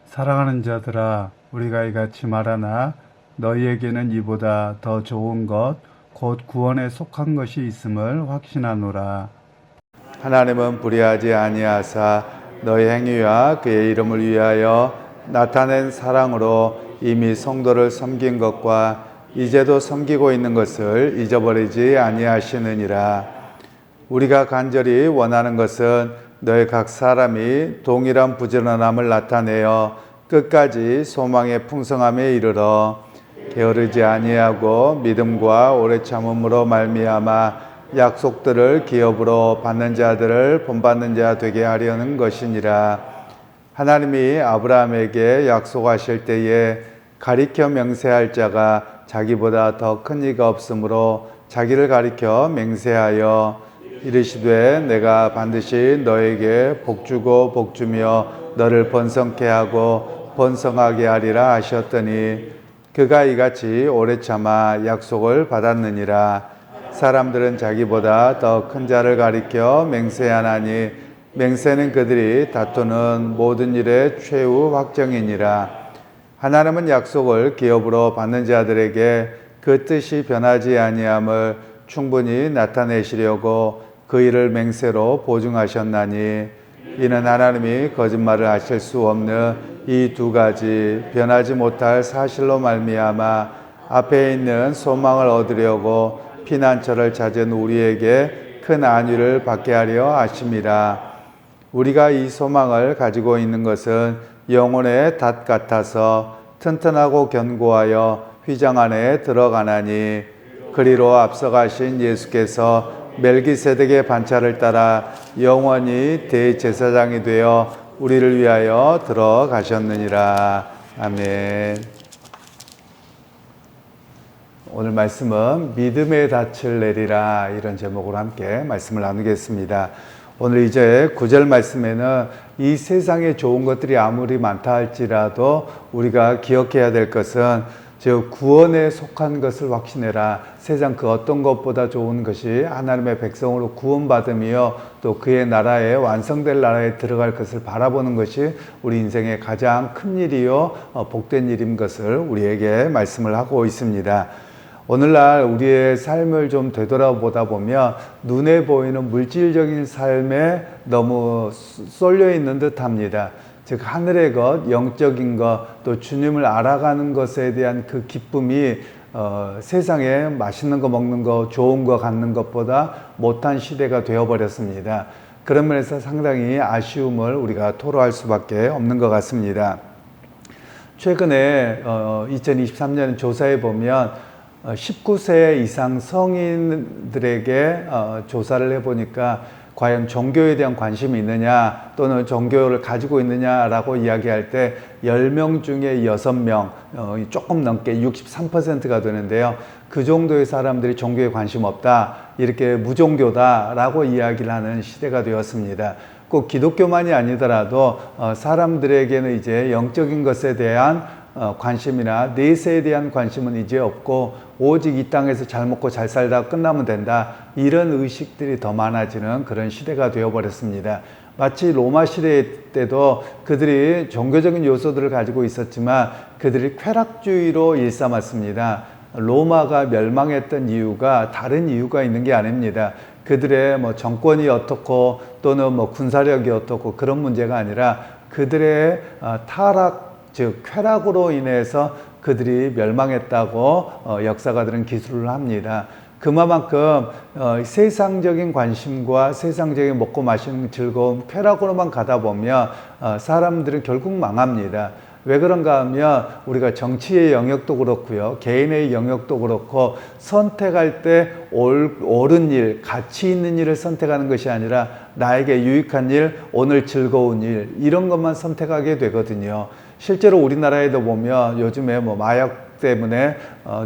사랑하는 자들아, 우리가 이같이 말하나 너희에게는 이보다 더 좋은 것, 곧 구원에 속한 것이 있음을 확신하노라. 하나님은 불의하지 아니하사 너희 행위와 그의 이름을 위하여 나타낸 사랑으로 이미 성도를 섬긴 것과 이제도 섬기고 있는 것을 잊어버리지 아니하시느니라. 우리가 간절히 원하는 것은 너희 각 사람이 동일한 부지런함을 나타내어 끝까지 소망의 풍성함에 이르러 게으르지 아니하고 믿음과 오래 참음으로 말미암아 약속들을 기업으로 받는 자들을 본받는 자 되게 하려는 것이니라. 하나님이 아브라함에게 약속하실 때에 가리켜 맹세할 자가 자기보다 더 큰 이가 없으므로 자기를 가리켜 맹세하여 이르시되 내가 반드시 너에게 복주고 복주며 너를 번성케 하고 번성하게 하리라 하셨더니 그가 이같이 오래 참아 약속을 받았느니라. 사람들은 자기보다 더 큰 자를 가리켜 맹세하나니 맹세는 그들이 다투는 모든 일의 최후 확정이니라. 하나님은 약속을 기업으로 받는 자들에게 그 뜻이 변하지 아니함을 충분히 나타내시려고 그 일을 맹세로 보증하셨나니 이는 하나님이 거짓말을 하실 수 없는 이 두 가지 변하지 못할 사실로 말미암아 앞에 있는 소망을 얻으려고 피난처를 찾은 우리에게 큰 안위를 받게 하려 하심이라. 우리가 이 소망을 가지고 있는 것은 영혼의 닷 같아서 튼튼하고 견고하여 휘장 안에 들어가나니 그리로 앞서가신 예수께서 멜기세덱의 반차를 따라 영원히 대제사장이 되어 우리를 위하여 들어가셨느니라. 아멘. 오늘 말씀은 믿음의 닻을 내리라, 이런 제목으로 함께 말씀을 나누겠습니다. 오늘 이제 9절 말씀에는 이 세상에 좋은 것들이 아무리 많다 할지라도 우리가 기억해야 될 것은 즉 구원에 속한 것을 확신해라. 세상 그 어떤 것보다 좋은 것이 하나님의 백성으로 구원받으며 또 그의 나라에 완성될 나라에 들어갈 것을 바라보는 것이 우리 인생의 가장 큰 일이요 복된 일인 것을 우리에게 말씀을 하고 있습니다. 오늘날 우리의 삶을 좀 되돌아보다 보면 눈에 보이는 물질적인 삶에 너무 쏠려 있는 듯 합니다. 즉 하늘의 것, 영적인 것, 또 주님을 알아가는 것에 대한 그 기쁨이 세상에 맛있는 거 먹는 거, 좋은 거 갖는 것보다 못한 시대가 되어버렸습니다. 그런 면에서 상당히 아쉬움을 우리가 토로할 수밖에 없는 것 같습니다. 최근에 2023년 조사에 보면 19세 이상 성인들에게 조사를 해보니까 과연 종교에 대한 관심이 있느냐 또는 종교를 가지고 있느냐라고 이야기할 때 10명 중에 6명, 조금 넘게 63%가 되는데요. 그 정도의 사람들이 종교에 관심 없다, 이렇게 무종교다라고 이야기를 하는 시대가 되었습니다. 꼭 기독교만이 아니더라도 사람들에게는 이제 영적인 것에 대한 관심이나 내세에 대한 관심은 이제 없고 오직 이 땅에서 잘 먹고 잘 살다 끝나면 된다, 이런 의식들이 더 많아지는 그런 시대가 되어버렸습니다. 마치 로마 시대 때도 그들이 종교적인 요소들을 가지고 있었지만 그들이 쾌락주의로 일삼았습니다. 로마가 멸망했던 이유가 다른 이유가 있는 게 아닙니다. 그들의 정권이 어떻고 또는 군사력이 어떻고 그런 문제가 아니라 그들의 타락, 즉 쾌락으로 인해서 그들이 멸망했다고 역사가들은 기술을 합니다. 그만큼 세상적인 관심과 세상적인 먹고 마시는 즐거움, 쾌락으로만 가다 보면 사람들은 결국 망합니다. 왜 그런가 하면 우리가 정치의 영역도 그렇고요, 개인의 영역도 그렇고 선택할 때 옳은 일, 가치 있는 일을 선택하는 것이 아니라 나에게 유익한 일, 오늘 즐거운 일, 이런 것만 선택하게 되거든요. 실제로 우리나라에도 보면 요즘에 마약 때문에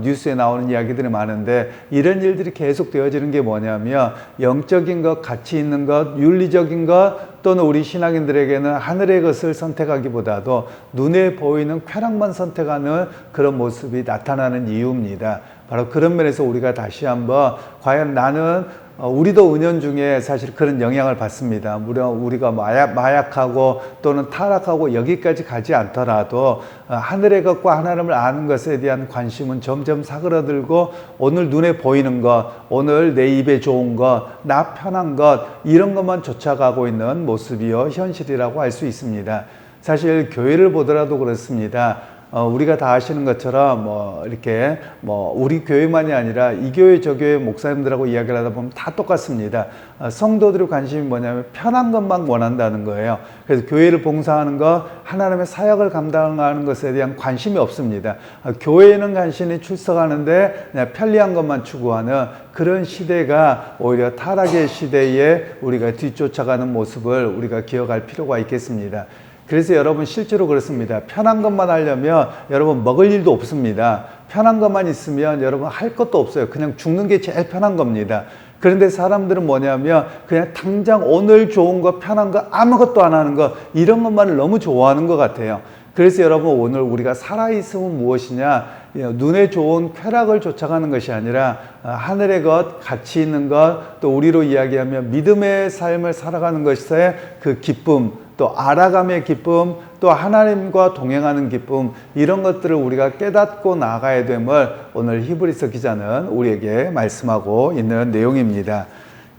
뉴스에 나오는 이야기들이 많은데 이런 일들이 계속 되어지는 게 뭐냐면 영적인 것, 가치 있는 것, 윤리적인 것 또는 우리 신앙인들에게는 하늘의 것을 선택하기보다도 눈에 보이는 쾌락만 선택하는 그런 모습이 나타나는 이유입니다. 바로 그런 면에서 우리가 다시 한번 과연 나는 우리도 은연중에 사실 그런 영향을 받습니다. 무려 우리가 마약하고 또는 타락하고 여기까지 가지 않더라도 하늘의 것과 하나님을 아는 것에 대한 관심은 점점 사그러들고 오늘 눈에 보이는 것, 오늘 내 입에 좋은 것, 나 편한 것 이런 것만 쫓아가고 있는 모습이요 현실이라고 할 수 있습니다. 사실 교회를 보더라도 그렇습니다. 우리가 다 아시는 것처럼 이렇게 우리 교회만이 아니라 이 교회 저 교회 목사님들하고 이야기를 하다 보면 다 똑같습니다. 성도들의 관심이 뭐냐면 편한 것만 원한다는 거예요. 그래서 교회를 봉사하는 것, 하나님의 사역을 감당하는 것에 대한 관심이 없습니다. 교회는 간신히 출석하는데 그냥 편리한 것만 추구하는 그런 시대가 오히려 타락의 시대에 우리가 뒤쫓아가는 모습을 우리가 기억할 필요가 있겠습니다. 그래서 여러분 실제로 그렇습니다. 편한 것만 하려면 여러분 먹을 일도 없습니다. 편한 것만 있으면 여러분 할 것도 없어요. 그냥 죽는 게 제일 편한 겁니다. 그런데 사람들은 뭐냐면 그냥 당장 오늘 좋은 거 편한 거 아무것도 안 하는 거 이런 것만을 너무 좋아하는 것 같아요. 그래서 여러분 오늘 우리가 살아있음은 무엇이냐, 눈에 좋은 쾌락을 쫓아가는 것이 아니라 하늘의 것, 가치 있는 것, 또 우리로 이야기하면 믿음의 삶을 살아가는 것의 그 기쁨, 또 알아감의 기쁨, 또 하나님과 동행하는 기쁨, 이런 것들을 우리가 깨닫고 나가야 됨을 오늘 히브리서 기자는 우리에게 말씀하고 있는 내용입니다.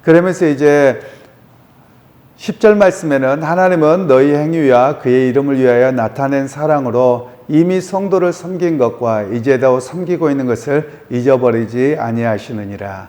그러면서 이제 10절 말씀에는 하나님은 너희 행위와 그의 이름을 위하여 나타낸 사랑으로 이미 성도를 섬긴 것과 이제도 섬기고 있는 것을 잊어버리지 아니하시느니라.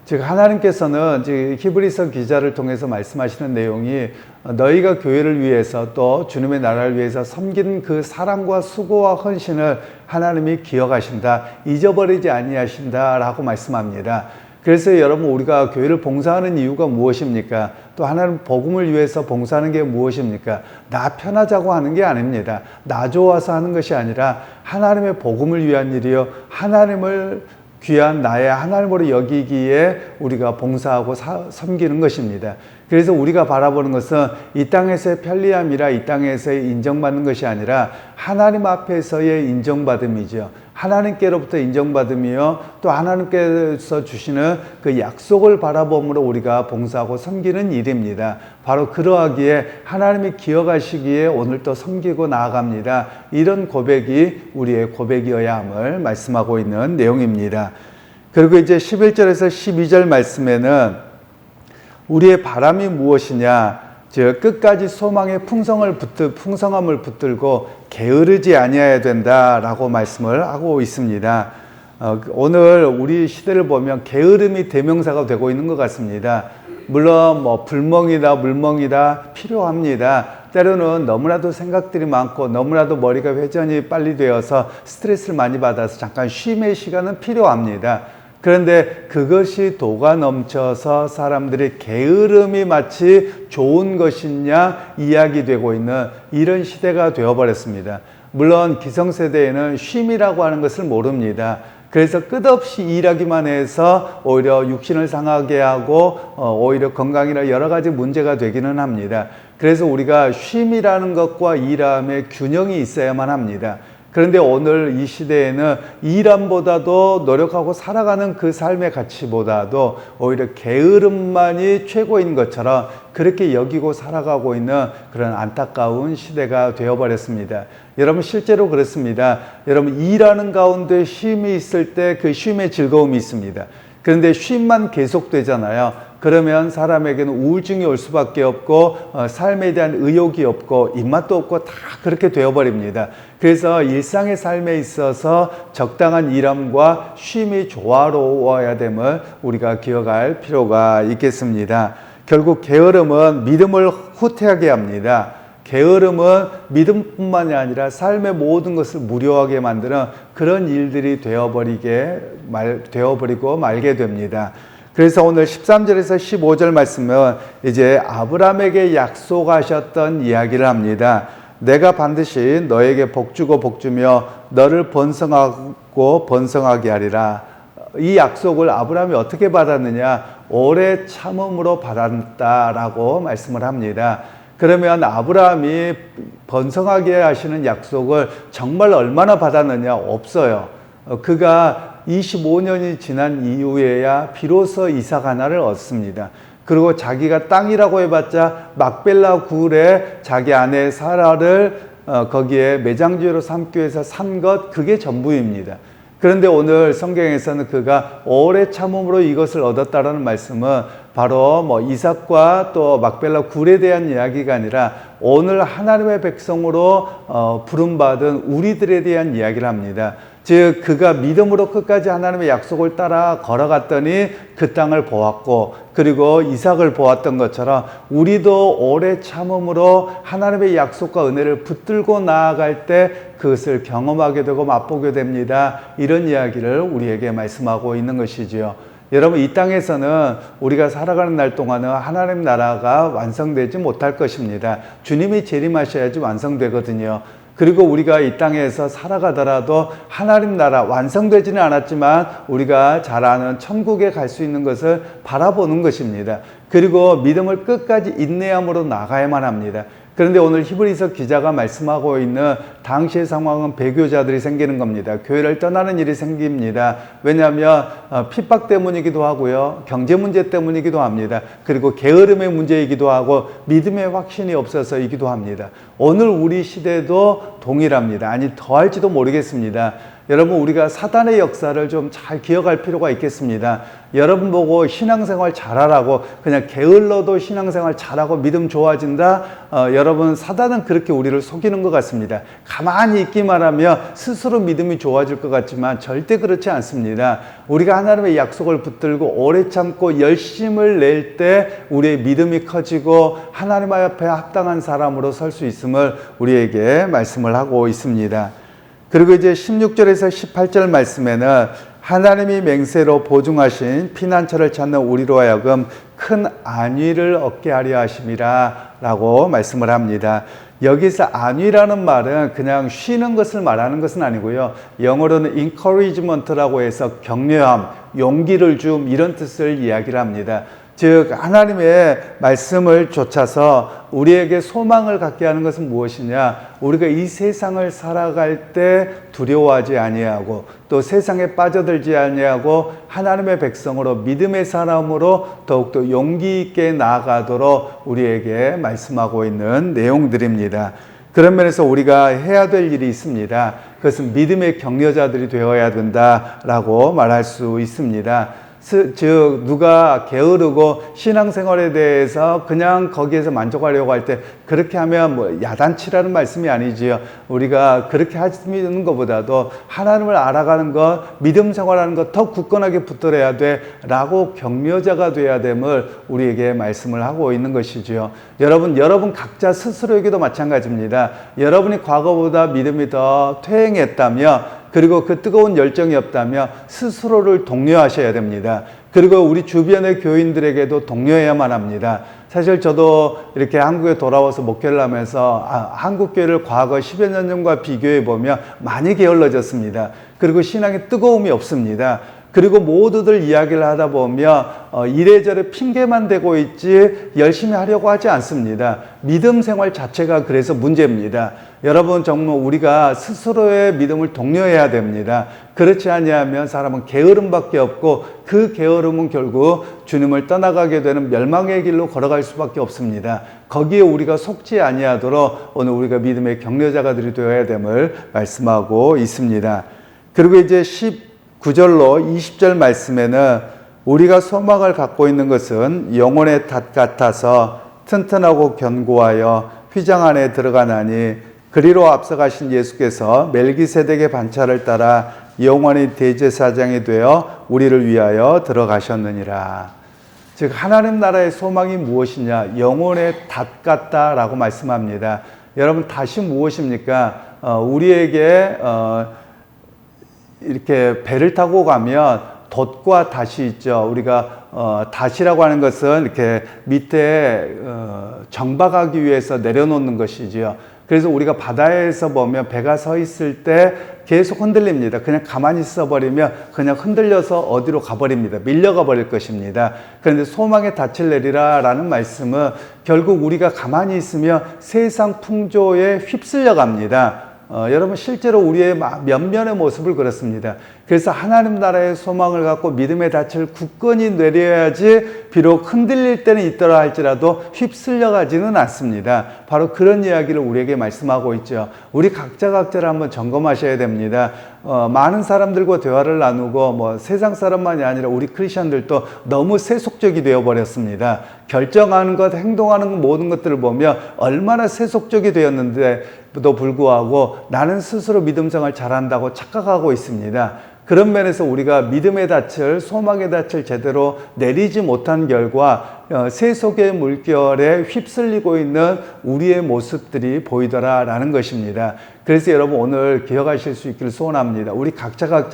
즉 하나님께서는 지금 히브리서 기자를 통해서 말씀하시는 내용이 너희가 교회를 위해서 또 주님의 나라를 위해서 섬긴 그 사랑과 수고와 헌신을 하나님이 기억하신다, 잊어버리지 아니하신다 라고 말씀합니다. 그래서 여러분 우리가 교회를 봉사하는 이유가 무엇입니까? 또 하나님 복음을 위해서 봉사하는 게 무엇입니까? 나 편하자고 하는 게 아닙니다. 나 좋아서 하는 것이 아니라 하나님의 복음을 위한 일이요, 하나님을 귀한 나의 하나님으로 여기기에 우리가 봉사하고 섬기는 것입니다. 그래서 우리가 바라보는 것은 이 땅에서의 편리함이라 이 땅에서의 인정받는 것이 아니라 하나님 앞에서의 인정받음이죠. 하나님께로부터 인정받음이요, 또 하나님께서 주시는 그 약속을 바라봄으로 우리가 봉사하고 섬기는 일입니다. 바로 그러하기에 하나님이 기억하시기에 오늘 또 섬기고 나아갑니다. 이런 고백이 우리의 고백이어야 함을 말씀하고 있는 내용입니다. 그리고 이제 11절에서 12절 말씀에는 우리의 바람이 무엇이냐, 즉 끝까지 소망의 풍성함을 붙들고 게으르지 아니해야 된다라고 말씀을 하고 있습니다. 오늘 우리 시대를 보면 게으름이 대명사가 되고 있는 것 같습니다. 물론 불멍이다 물멍이다 필요합니다. 때로는 너무나도 생각들이 많고 너무나도 머리가 회전이 빨리 되어서 스트레스를 많이 받아서 잠깐 쉼의 시간은 필요합니다. 그런데 그것이 도가 넘쳐서 사람들이 게으름이 마치 좋은 것이냐 이야기되고 있는 이런 시대가 되어버렸습니다. 물론 기성세대에는 쉼이라고 하는 것을 모릅니다. 그래서 끝없이 일하기만 해서 오히려 육신을 상하게 하고 오히려 건강이나 여러 가지 문제가 되기는 합니다. 그래서 우리가 쉼이라는 것과 일함의 균형이 있어야만 합니다. 그런데 오늘 이 시대에는 일함보다도 노력하고 살아가는 그 삶의 가치보다도 오히려 게으름만이 최고인 것처럼 그렇게 여기고 살아가고 있는 그런 안타까운 시대가 되어버렸습니다. 여러분 실제로 그렇습니다. 여러분 일하는 가운데 쉼이 있을 때 그 쉼의 즐거움이 있습니다. 그런데 쉼만 계속되잖아요. 그러면 사람에게는 우울증이 올 수밖에 없고 삶에 대한 의욕이 없고 입맛도 없고 다 그렇게 되어버립니다. 그래서 일상의 삶에 있어서 적당한 일함과 쉼이 조화로워야 됨을 우리가 기억할 필요가 있겠습니다. 결국 게으름은 믿음을 후퇴하게 합니다. 게으름은 믿음뿐만이 아니라 삶의 모든 것을 무료하게 만드는 그런 일들이 되어버리고 말게 됩니다. 그래서 오늘 13절에서 15절 말씀은 이제 아브라함에게 약속하셨던 이야기를 합니다. 내가 반드시 너에게 복주고 복주며 너를 번성하고 번성하게 하리라. 이 약속을 아브라함이 어떻게 받았느냐? 오래 참음으로 받았다라고 말씀을 합니다. 그러면 아브라함이 번성하게 하시는 약속을 정말 얼마나 받았느냐? 없어요. 그가 25년이 지난 이후에야 비로소 이삭 하나를 얻습니다. 그리고 자기가 땅이라고 해봤자 막벨라 굴에 자기 아내 사라를 거기에 매장지로 삼기 위해서 산 것, 그게 전부입니다. 그런데 오늘 성경에서는 그가 오래 참음으로 이것을 얻었다라는 말씀은 바로 이삭과 또 막벨라 굴에 대한 이야기가 아니라 오늘 하나님의 백성으로 부름받은 우리들에 대한 이야기를 합니다. 즉 그가 믿음으로 끝까지 하나님의 약속을 따라 걸어갔더니 그 땅을 보았고, 그리고 이삭을 보았던 것처럼 우리도 오래 참음으로 하나님의 약속과 은혜를 붙들고 나아갈 때 그것을 경험하게 되고 맛보게 됩니다. 이런 이야기를 우리에게 말씀하고 있는 것이지요. 여러분, 이 땅에서는 우리가 살아가는 날 동안은 하나님 나라가 완성되지 못할 것입니다. 주님이 재림하셔야지 완성되거든요. 그리고 우리가 이 땅에서 살아가더라도 하나님 나라 완성되지는 않았지만 우리가 잘 아는 천국에 갈 수 있는 것을 바라보는 것입니다. 그리고 믿음을 끝까지 인내함으로 나가야만 합니다. 그런데 오늘 히브리서 기자가 말씀하고 있는 당시의 상황은 배교자들이 생기는 겁니다. 교회를 떠나는 일이 생깁니다. 왜냐하면 핍박 때문이기도 하고요, 경제 문제 때문이기도 합니다. 그리고 게으름의 문제이기도 하고 믿음의 확신이 없어서이기도 합니다. 오늘 우리 시대도 동일합니다. 아니, 더할지도 모르겠습니다. 여러분, 우리가 사단의 역사를 좀 잘 기억할 필요가 있겠습니다. 여러분 보고 신앙생활 잘하라고, 그냥 게을러도 신앙생활 잘하고 믿음 좋아진다? 여러분, 사단은 그렇게 우리를 속이는 것 같습니다. 가만히 있기만 하면 스스로 믿음이 좋아질 것 같지만 절대 그렇지 않습니다. 우리가 하나님의 약속을 붙들고 오래 참고 열심을 낼 때 우리의 믿음이 커지고 하나님 앞에 합당한 사람으로 설 수 있음을 우리에게 말씀을 하고 있습니다. 그리고 이제 16절에서 18절 말씀에는 하나님이 맹세로 보증하신 피난처를 찾는 우리로 하여금 큰 안위를 얻게 하려 하심이라 라고 말씀을 합니다. 여기서 안위라는 말은 그냥 쉬는 것을 말하는 것은 아니고요, 영어로는 encouragement라고 해서 격려함, 용기를 줌, 이런 뜻을 이야기를 합니다. 즉 하나님의 말씀을 좇아서 우리에게 소망을 갖게 하는 것은 무엇이냐? 우리가 이 세상을 살아갈 때 두려워하지 아니하고 또 세상에 빠져들지 아니하고 하나님의 백성으로 믿음의 사람으로 더욱더 용기 있게 나아가도록 우리에게 말씀하고 있는 내용들입니다. 그런 면에서 우리가 해야 될 일이 있습니다. 그것은 믿음의 격려자들이 되어야 된다라고 말할 수 있습니다. 즉 누가 게으르고 신앙생활에 대해서 그냥 거기에서 만족하려고 할 때 그렇게 하면 야단치라는 말씀이 아니지요. 우리가 그렇게 하는 것보다도 하나님을 알아가는 것, 믿음 생활하는 것 더 굳건하게 붙들어야 돼 라고 격려자가 돼야 됨을 우리에게 말씀을 하고 있는 것이지요. 여러분 각자 스스로에게도 마찬가지입니다. 여러분이 과거보다 믿음이 더 퇴행했다며, 그리고 그 뜨거운 열정이 없다면 스스로를 독려하셔야 됩니다. 그리고 우리 주변의 교인들에게도 독려해야만 합니다. 사실 저도 이렇게 한국에 돌아와서 목회를 하면서 한국 교회를 과거 10여 년 전과 비교해 보면 많이 게을러졌습니다. 그리고 신앙에 뜨거움이 없습니다. 그리고 모두들 이야기를 하다 보면 이래저래 핑계만 대고 있지 열심히 하려고 하지 않습니다. 믿음 생활 자체가 그래서 문제입니다. 여러분, 정말 우리가 스스로의 믿음을 독려해야 됩니다. 그렇지 아니하면 사람은 게으름밖에 없고 그 게으름은 결국 주님을 떠나가게 되는 멸망의 길로 걸어갈 수밖에 없습니다. 거기에 우리가 속지 아니하도록 오늘 우리가 믿음의 격려자가 되어야 됨을 말씀하고 있습니다. 그리고 이제 19절로 20절 말씀에는 우리가 소망을 갖고 있는 것은 영혼의 닷 같아서 튼튼하고 견고하여 휘장 안에 들어가나니 그리로 앞서가신 예수께서 멜기세덱의 반차를 따라 영원히 대제사장이 되어 우리를 위하여 들어가셨느니라. 즉 하나님 나라의 소망이 무엇이냐? 영혼의 닷 같다라고 말씀합니다. 여러분, 닷이 무엇입니까? 우리에게 이렇게 배를 타고 가면 돛과 닷이 있죠. 우리가 닷이라고 하는 것은 이렇게 밑에 정박하기 위해서 내려놓는 것이지요. 그래서 우리가 바다에서 보면 배가 서 있을 때 계속 흔들립니다. 그냥 가만히 있어 버리면 그냥 흔들려서 어디로 가버립니다. 밀려가 버릴 것입니다. 그런데 소망의 닻을 내리라 라는 말씀은 결국 우리가 가만히 있으면 세상 풍조에 휩쓸려 갑니다. 여러분 실제로 우리의 면면의 모습을 그렇습니다. 그래서 하나님 나라의 소망을 갖고 믿음의 닻을 굳건히 내려야지 비록 흔들릴 때는 있더라 할지라도 휩쓸려 가지는 않습니다. 바로 그런 이야기를 우리에게 말씀하고 있죠. 우리 각자를 한번 점검하셔야 됩니다. 많은 사람들과 대화를 나누고 세상 사람만이 아니라 우리 크리스천들도 너무 세속적이 되어버렸습니다. 결정하는 것, 행동하는 모든 것들을 보면 얼마나 세속적이 되었는데도 불구하고 나는 스스로 믿음 생활 잘한다고 착각하고 있습니다. 그런 면에서 우리가 믿음의 닻을, 소망의 닻을 제대로 내리지 못한 결과 세속의 물결에 휩쓸리고 있는 우리의 모습들이 보이더라라는 것입니다. 그래서 여러분 오늘 기억하실 수 있기를 소원합니다. 우리 각자가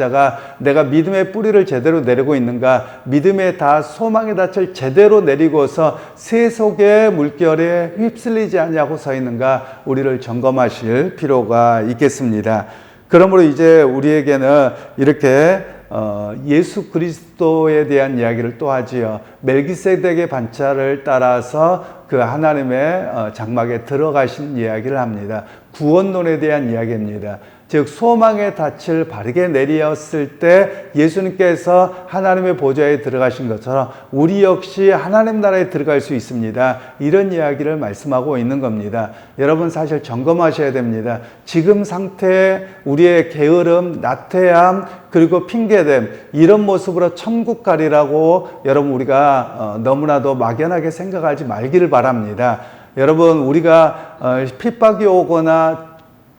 내가 믿음의 뿌리를 제대로 내리고 있는가, 믿음의 닻, 소망의 닻을 제대로 내리고서 세속의 물결에 휩쓸리지 않냐고 서 있는가, 우리를 점검하실 필요가 있겠습니다. 그러므로 이제 우리에게는 이렇게 예수 그리스도에 대한 이야기를 또 하지요. 멜기세덱의 반차를 따라서 그 하나님의 장막에 들어가신 이야기를 합니다. 구원론에 대한 이야기입니다. 즉 소망의 닻을 바르게 내리었을 때 예수님께서 하나님의 보좌에 들어가신 것처럼 우리 역시 하나님 나라에 들어갈 수 있습니다. 이런 이야기를 말씀하고 있는 겁니다. 여러분 사실 점검하셔야 됩니다. 지금 상태에 우리의 게으름, 나태함, 그리고 핑계됨, 이런 모습으로 천국 가리라고 여러분 우리가 너무나도 막연하게 생각하지 말기를 바랍니다. 여러분 우리가 핍박이 오거나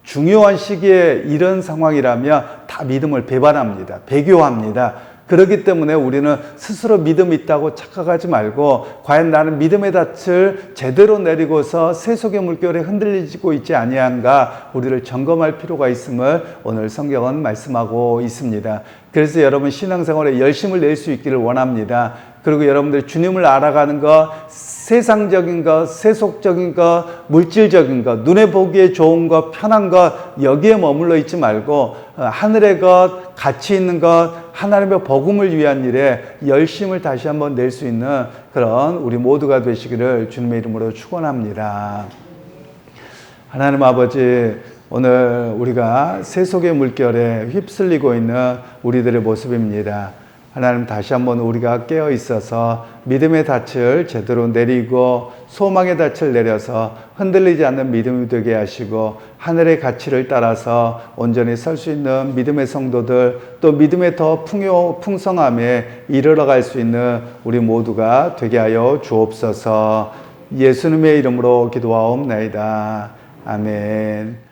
중요한 시기에 이런 상황이라면 다 믿음을 배반합니다. 배교합니다. 그렇기 때문에 우리는 스스로 믿음이 있다고 착각하지 말고 과연 나는 믿음의 닻을 제대로 내리고서 세속의 물결에 흔들리고 있지 아니한가 우리를 점검할 필요가 있음을 오늘 성경은 말씀하고 있습니다. 그래서 여러분 신앙생활에 열심을 낼 수 있기를 원합니다. 그리고 여러분들 주님을 알아가는 것, 세상적인 것, 세속적인 것, 물질적인 것, 눈에 보기에 좋은 것, 편한 것, 여기에 머물러 있지 말고 하늘의 것, 가치 있는 것, 하나님의 복음을 위한 일에 열심을 다시 한번 낼 수 있는 그런 우리 모두가 되시기를 주님의 이름으로 축원합니다. 하나님 아버지, 오늘 우리가 세속의 물결에 휩쓸리고 있는 우리들의 모습입니다. 하나님 다시 한번 우리가 깨어 있어서 믿음의 닻을 제대로 내리고 소망의 닻을 내려서 흔들리지 않는 믿음이 되게 하시고 하늘의 가치를 따라서 온전히 설 수 있는 믿음의 성도들, 또 믿음의 더 풍성함에 이르러갈 수 있는 우리 모두가 되게 하여 주옵소서. 예수님의 이름으로 기도하옵나이다. 아멘.